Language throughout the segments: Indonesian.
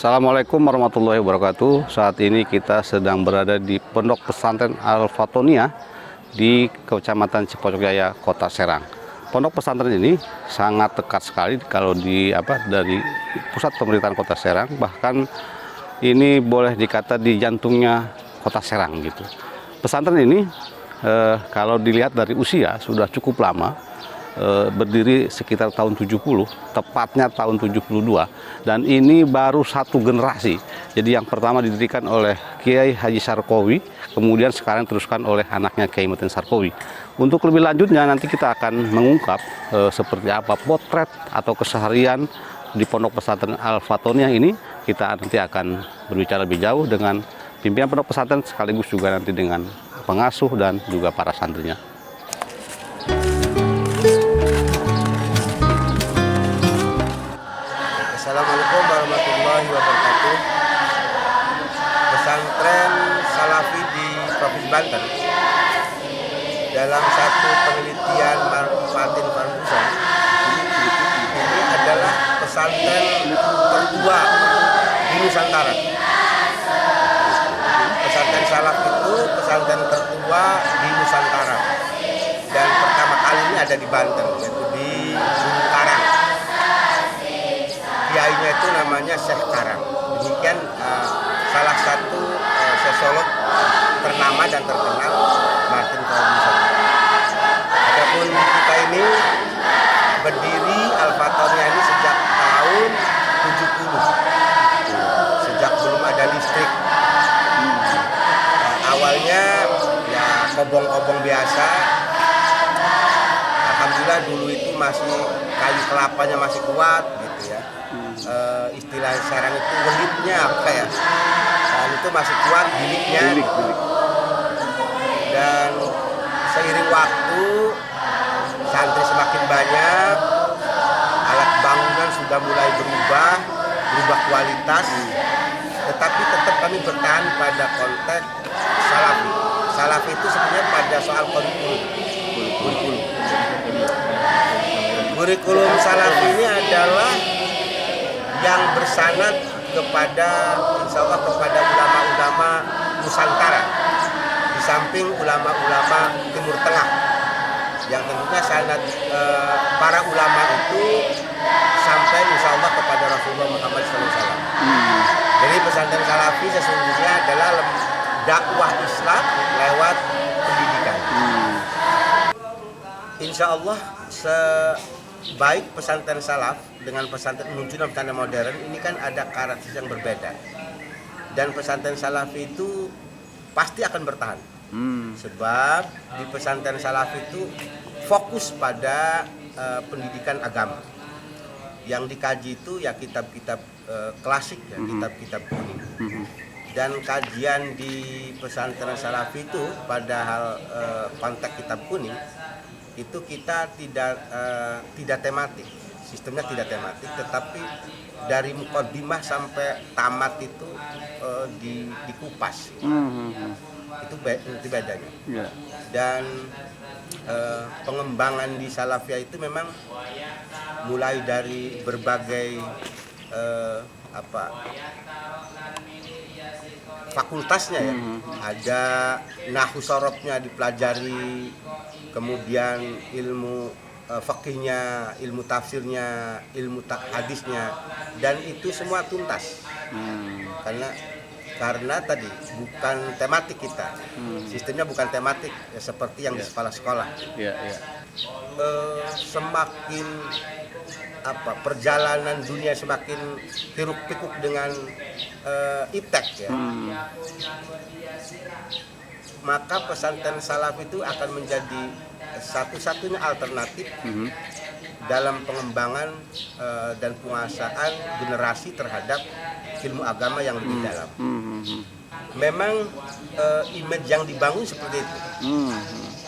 Assalamualaikum warahmatullahi wabarakatuh. Saat ini kita sedang berada di Pondok Pesantren Al-Fatonia di Kecamatan Cipocok Jaya, Kota Serang. Pondok pesantren ini sangat dekat sekali kalau dari pusat pemerintahan Kota Serang, bahkan ini boleh dikata di jantungnya Kota Serang gitu. Pesantren ini kalau dilihat dari usia sudah cukup lama. Berdiri sekitar tahun 70, tepatnya tahun 72, dan ini baru satu generasi. Jadi yang pertama didirikan oleh Kiai Haji Sarkowi, kemudian sekarang teruskan oleh anaknya Kiai Mutin Sarkowi. Untuk lebih lanjutnya nanti kita akan mengungkap seperti apa potret atau keseharian di Pondok Pesantren Al-Fatonia ini. Kita nanti akan berbicara lebih jauh dengan pimpinan pondok pesantren sekaligus juga nanti dengan pengasuh dan juga para santrinya. Assalamualaikum warahmatullahi wabarakatuh. Pesantren Salafi di Provinsi Banten dalam satu penelitian Martin Ferguson, ini adalah pesantren tertua di Nusantara. Pesantren Salaf itu pesantren tertua di Nusantara dan pertama kali ini ada di Banten, yaitu di Gunung Karang. Kiainya itu namanya Syekh Karang. Demikian salah satu sosiolog ternama dan terkenal, Martin Ferguson. Adapun kita ini berdiri Al-Fatonia ini sejak tahun 70, sejak belum ada listrik. Awalnya ya kobong-kobong biasa. Alhamdulillah dulu itu masih kayu kelapanya masih kuat gitu ya. Istilah sekarang itu welitnya apa ya, dan itu masih kuat biliknya. Dan seiring waktu santri semakin banyak, alat bangunan sudah mulai berubah kualitas, tetapi tetap kami bertahan pada konteks Salafi. Salafi itu sebenarnya pada soal kurikulum Salafi ini adalah yang bersanad kepada insya Allah kepada ulama-ulama Nusantara, di samping ulama-ulama Timur Tengah, yang tentunya sanad para ulama itu sampai insya Allah kepada Rasulullah Muhammad SAW. Jadi pesantren Salafi sesungguhnya adalah dakwah Islam lewat pendidikan. Insya Allah baik pesantren Salaf dengan pesantren munculnya pesantren modern ini kan ada karakteristik yang berbeda, dan pesantren Salafi itu pasti akan bertahan sebab di pesantren Salafi itu fokus pada pendidikan agama. Yang dikaji itu ya kitab-kitab klasik ya, kitab-kitab kuning. Dan kajian di pesantren Salafi itu pada hal konteks kitab kuning itu kita tidak tematik, sistemnya tidak tematik, tetapi dari mukaddimah sampai tamat itu dikupas. Itu bedanya. Dan pengembangan di Salafiyah itu memang mulai dari berbagai fakultasnya ya. Ada nahwu sorobnya dipelajari, kemudian ilmu fikihnya, ilmu tafsirnya, ilmu hadisnya, dan itu semua tuntas. Karena tadi bukan tematik kita, sistemnya bukan tematik ya, seperti yang di sekolah-sekolah. Semakin perjalanan dunia semakin hiruk pikuk dengan iptek ya, maka pesantren Salaf itu akan menjadi satu-satunya alternatif dalam pengembangan dan penguasaan generasi terhadap ilmu agama yang lebih dalam. Memang image yang dibangun seperti itu.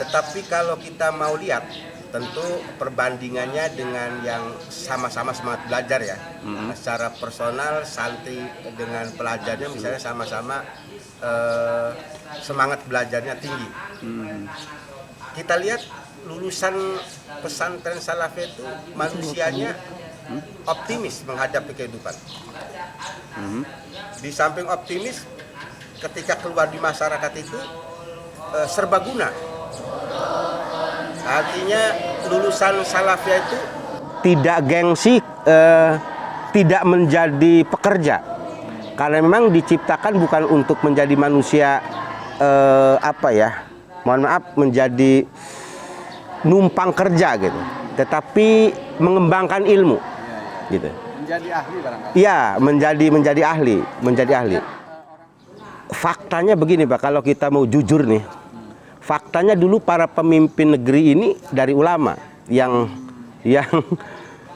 Tetapi kalau kita mau lihat, tentu perbandingannya dengan yang sama-sama semangat belajar ya. Secara personal santri dengan pelajarnya misalnya sama-sama semangat belajarnya tinggi. Kita lihat lulusan pesantren Salafi itu manusianya optimis menghadapi kehidupan. Di samping optimis, ketika keluar di masyarakat itu serbaguna. Artinya lulusan Salafiyah itu tidak gengsi, tidak menjadi pekerja. Karena memang diciptakan bukan untuk menjadi manusia mohon maaf, menjadi numpang kerja gitu, tetapi mengembangkan ilmu gitu. Menjadi ahli barangkali. Iya, menjadi ahli. Faktanya begini Pak, kalau kita mau jujur nih, faktanya dulu para pemimpin negeri ini dari ulama yang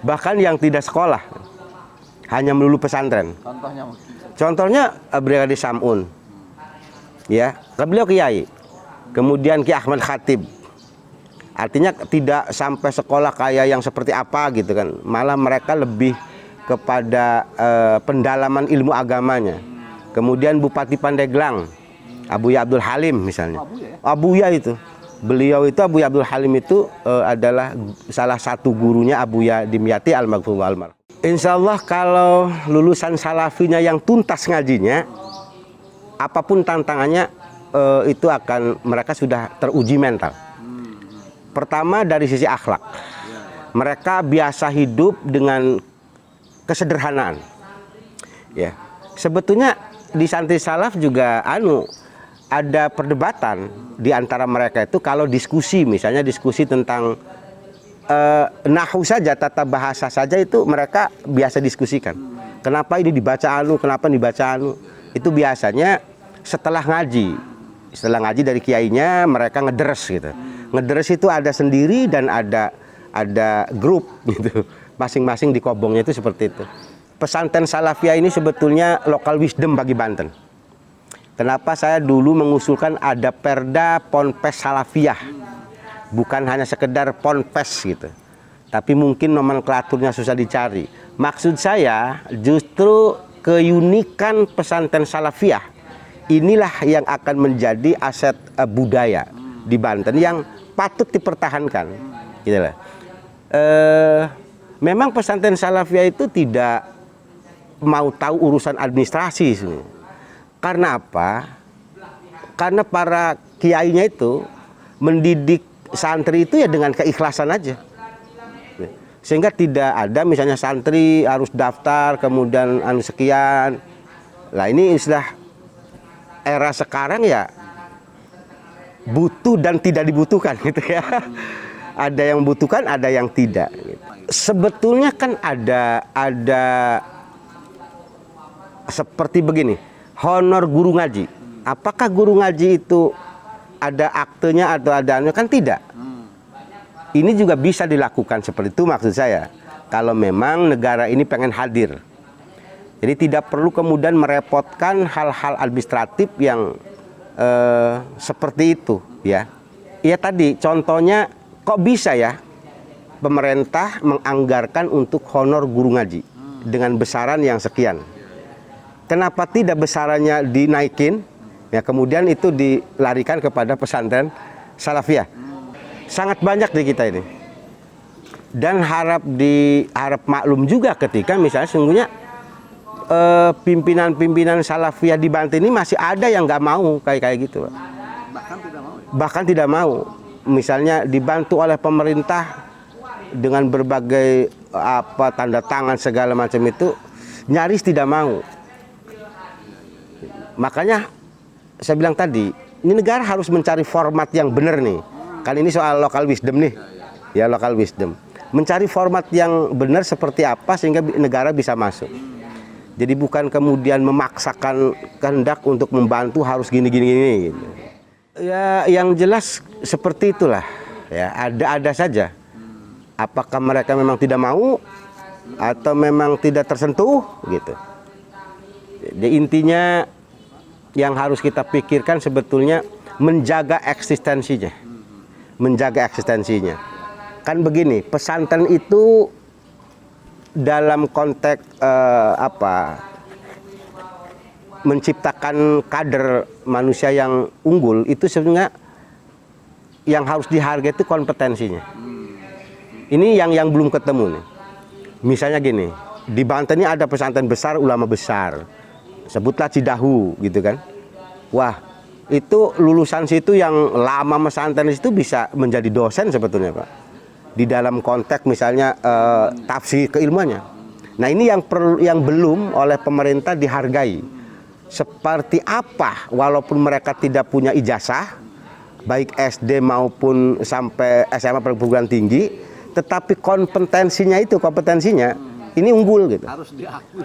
bahkan yang tidak sekolah, hanya melulu pesantren. Contohnya mungkin. Contohnya Brigadier Sam'un, ya, beliau kiai. Kemudian Ki Ahmad Khatib, artinya tidak sampai sekolah kayak yang seperti apa gitu kan, malah mereka lebih kepada pendalaman ilmu agamanya. Kemudian Bupati Pandeglang, Abuya Abdul Halim misalnya. Abuya itu, beliau itu Abuya Abdul Halim itu adalah salah satu gurunya Abuya Dimyati almarhum almarhum. Insya Allah kalau lulusan Salafinya yang tuntas ngajinya, apapun tantangannya itu akan mereka sudah teruji mental. Pertama dari sisi akhlak, mereka biasa hidup dengan kesederhanaan. Ya, sebetulnya di santri salaf juga ada perdebatan di antara mereka itu kalau diskusi, misalnya diskusi tentang nahu saja, tata bahasa saja itu mereka biasa diskusikan. Kenapa ini dibaca kenapa dibaca itu biasanya setelah ngaji. Setelah ngaji dari kiainya mereka ngederes gitu. Ngederes itu ada sendiri dan ada grup gitu. Masing-masing di kobongnya itu seperti itu. Pesantren Salafiyah ini sebetulnya local wisdom bagi Banten. Kenapa saya dulu mengusulkan ada Perda Ponpes Salafiyah. Bukan hanya sekedar ponpes gitu. Tapi mungkin nomenklaturnya susah dicari. Maksud saya justru keunikan pesantren Salafiyah inilah yang akan menjadi aset budaya di Banten yang patut dipertahankan. Gitu lah. Memang pesantren Salafiyah itu tidak mau tahu urusan administrasi. Karena apa? Karena para kiainya itu mendidik santri itu ya dengan keikhlasan aja. Sehingga tidak ada misalnya santri harus daftar kemudian sekian. Lah ini istilah era sekarang ya butuh dan tidak dibutuhkan gitu ya. Ada yang membutuhkan, ada yang tidak gitu. Sebetulnya kan ada seperti begini, honor guru ngaji. Apakah guru ngaji itu ada aktenya atau ada kan tidak? Ini juga bisa dilakukan seperti itu maksud saya. Kalau memang negara ini pengen hadir. Jadi tidak perlu kemudian merepotkan hal-hal administratif yang seperti itu ya. Ya tadi contohnya kok bisa ya pemerintah menganggarkan untuk honor guru ngaji dengan besaran yang sekian. Kenapa tidak besarannya dinaikin? Ya kemudian itu dilarikan kepada pesantren Salafiyah. Sangat banyak di kita ini. Dan harap maklum juga ketika misalnya sungguhnya pimpinan-pimpinan Salafiyah di Banten ini masih ada yang nggak mau kayak gitu. Bahkan tidak mau. Bahkan tidak mau. Misalnya dibantu oleh pemerintah dengan berbagai tanda tangan segala macam itu nyaris tidak mau. Makanya saya bilang tadi, ini negara harus mencari format yang benar nih. Kan ini soal local wisdom nih. Ya, local wisdom. Mencari format yang benar seperti apa sehingga negara bisa masuk. Jadi bukan kemudian memaksakan kehendak untuk membantu harus gini-gini gitu. Ya, yang jelas seperti itulah. Ya, ada saja. Apakah mereka memang tidak mau atau memang tidak tersentuh gitu. Jadi intinya yang harus kita pikirkan sebetulnya menjaga eksistensinya. Menjaga eksistensinya. Kan begini, pesantren itu dalam konteks menciptakan kader manusia yang unggul itu sebenarnya yang harus dihargai itu kompetensinya. Ini yang belum ketemu nih. Misalnya gini, di Banten ini ada pesantren besar, ulama besar. Sebutlah Cidahu gitu kan. Wah, itu lulusan situ yang lama pesantren itu bisa menjadi dosen sebetulnya, Pak. Di dalam konteks misalnya tafsir keilmuannya. Nah, ini yang belum oleh pemerintah dihargai. Seperti apa walaupun mereka tidak punya ijazah, baik SD maupun sampai SMA perguruan tinggi, tetapi kompetensinya ini unggul gitu.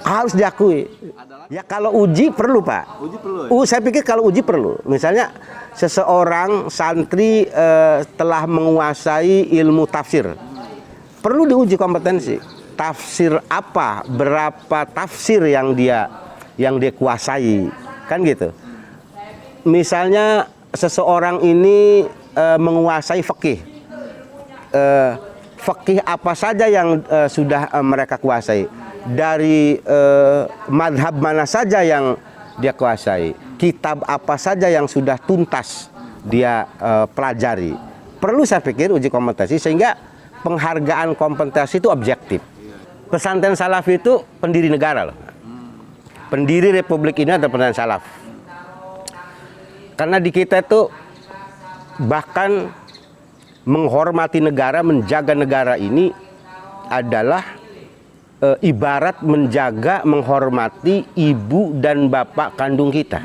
Harus diakui. Ya kalau uji perlu, Pak. Uji perlu. Saya pikir kalau uji perlu. Misalnya seseorang santri telah menguasai ilmu tafsir. Perlu diuji kompetensi. Tafsir apa? Berapa tafsir yang dia kuasai? Kan gitu. Misalnya seseorang ini menguasai fikih. Fikih apa saja yang sudah mereka kuasai, dari madhab mana saja yang dia kuasai, kitab apa saja yang sudah tuntas dia pelajari. Perlu saya pikir uji kompetensi sehingga penghargaan kompetensi itu objektif. Pesantren Salafi itu pendiri negara loh. Pendiri Republik ini adalah pesantren Salaf. Karena di kita itu bahkan menghormati negara, menjaga negara ini adalah ibarat menjaga, menghormati ibu dan bapak kandung kita.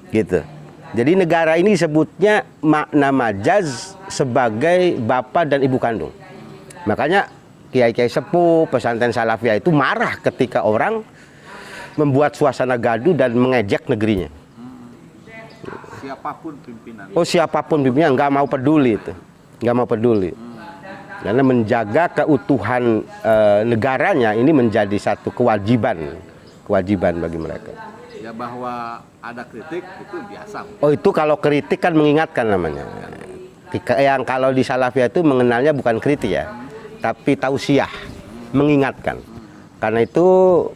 Gitu. Jadi negara ini disebutnya makna majaz sebagai bapak dan ibu kandung. Makanya kiai-kiai sepuh, pesantren Salafiyah itu marah ketika orang membuat suasana gaduh dan mengejek negerinya. Siapapun pimpinan. Oh, siapapun pimpinan nggak mau peduli itu, nggak mau peduli. Karena menjaga keutuhan negaranya ini menjadi satu kewajiban bagi mereka. Ya bahwa ada kritik itu biasa. Oh, itu kalau kritik kan mengingatkan namanya. Yang kalau di Salafiyah itu mengenalnya bukan kritik ya, tapi tausiah, mengingatkan. Karena itu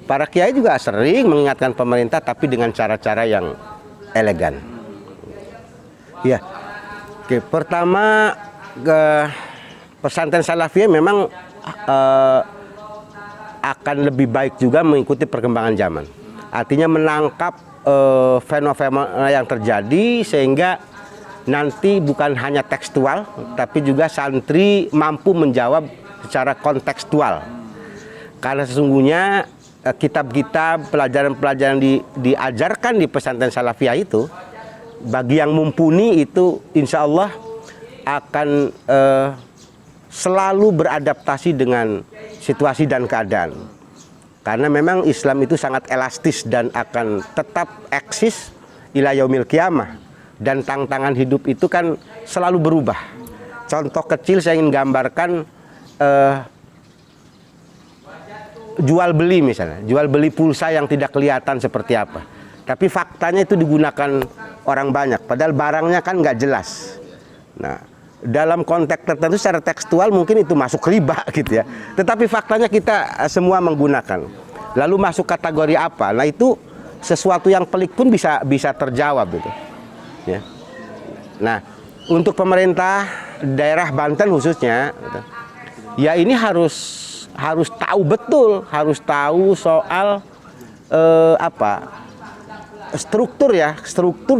para kiai juga sering mengingatkan pemerintah, tapi dengan cara-cara yang elegan. Ya, oke. Pertama, pesantren Salafiyah memang akan lebih baik juga mengikuti perkembangan zaman. Artinya menangkap fenomena yang terjadi sehingga nanti bukan hanya tekstual, tapi juga santri mampu menjawab secara kontekstual. Karena sesungguhnya kitab-kitab, pelajaran-pelajaran diajarkan di pesantren Salafiyah itu, bagi yang mumpuni itu insya Allah akan selalu beradaptasi dengan situasi dan keadaan. Karena memang Islam itu sangat elastis dan akan tetap eksis ila yaumil qiyamah. Dan tantangan hidup itu kan selalu berubah. Contoh kecil saya ingin gambarkan jual beli misalnya. Jual beli pulsa yang tidak kelihatan seperti apa. Tapi faktanya itu digunakan orang banyak. Padahal barangnya kan nggak jelas. Nah, dalam konteks tertentu secara tekstual mungkin itu masuk riba gitu ya. Tetapi faktanya kita semua menggunakan. Lalu masuk kategori apa? Nah, itu sesuatu yang pelik pun bisa terjawab gitu. Ya. Nah, untuk pemerintah daerah Banten khususnya, gitu, ya ini harus tahu betul, harus tahu soal struktur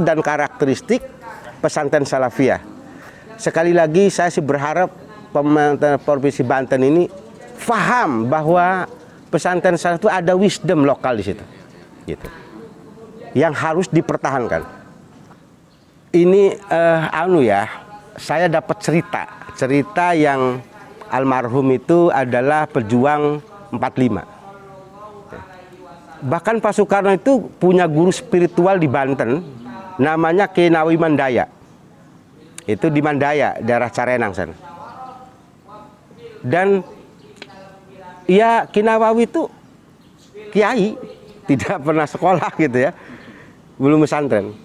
dan karakteristik pesantren Salafiyah. Sekali lagi saya sih berharap pemerintah Provinsi Banten ini paham bahwa pesantren Salafiyah itu ada wisdom lokal di situ, gitu, yang harus dipertahankan. Ini saya dapat cerita yang almarhum itu adalah pejuang 45. Bahkan Pak Soekarno itu punya guru spiritual di Banten, namanya Kiai Nawawi Mandaya. Itu di Mandaya, daerah Carenang sana. Dan ya Kiai Nawawi itu kiai, tidak pernah sekolah gitu ya, belum pesantren.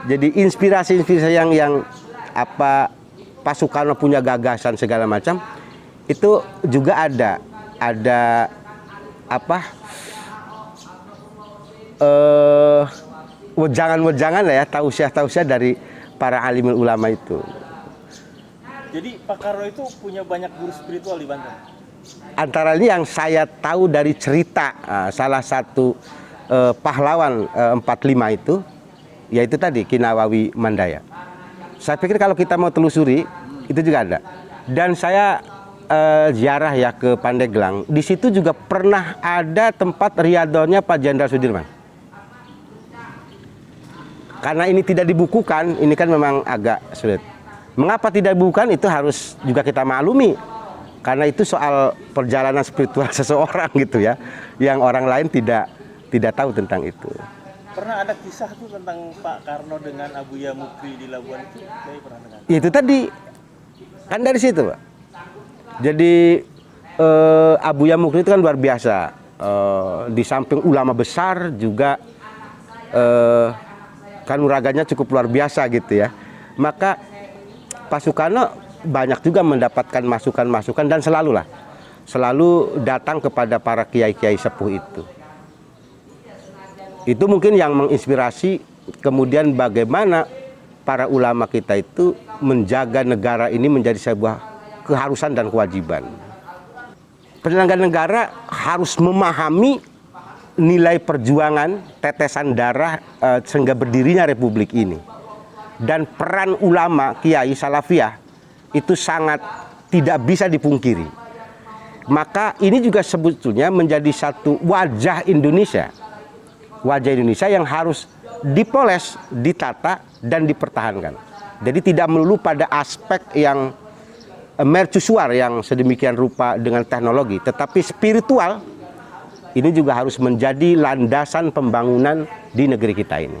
Jadi inspirasi yang Pak Soekarno punya gagasan segala macam itu juga ada wejangan-wejangan lah ya, tausiah-tausiah dari para alimul ulama itu. Jadi Pak Karno itu punya banyak guru spiritual di Banten? antara lain yang saya tahu dari cerita salah satu pahlawan 45 itu, yaitu tadi Ki Nawawi Mandaya. Saya pikir kalau kita mau telusuri itu juga ada. Dan saya ziarah ya ke Pandeglang. Di situ juga pernah ada tempat riadonya Pak Jenderal Sudirman. Karena ini tidak dibukukan, ini kan memang agak sulit. Mengapa tidak dibukukan itu harus juga kita maklumi. Karena itu soal perjalanan spiritual seseorang gitu ya, yang orang lain tidak tahu tentang itu. Pernah ada kisah tuh tentang Pak Karno dengan Abuya Mukri di Labuan itu, saya pernah dengar. Itu tadi kan dari situ, Pak. Jadi Abuya Mukri itu kan luar biasa. Di samping ulama besar juga kanuraganya cukup luar biasa gitu ya. Maka Pak Soekarno banyak juga mendapatkan masukan-masukan dan selalu datang kepada para kiai-kiai sepuh itu. Itu mungkin yang menginspirasi kemudian bagaimana para ulama kita itu menjaga negara ini menjadi sebuah keharusan dan kewajiban. Penyelenggara negara harus memahami nilai perjuangan tetesan darah sehingga berdirinya republik ini. Dan peran ulama kiai salafiyah itu sangat tidak bisa dipungkiri. Maka ini juga sebetulnya menjadi satu wajah Indonesia. Wajah Indonesia yang harus dipoles, ditata, dan dipertahankan. Jadi tidak melulu pada aspek yang mercusuar yang sedemikian rupa dengan teknologi, tetapi spiritual ini juga harus menjadi landasan pembangunan di negeri kita ini.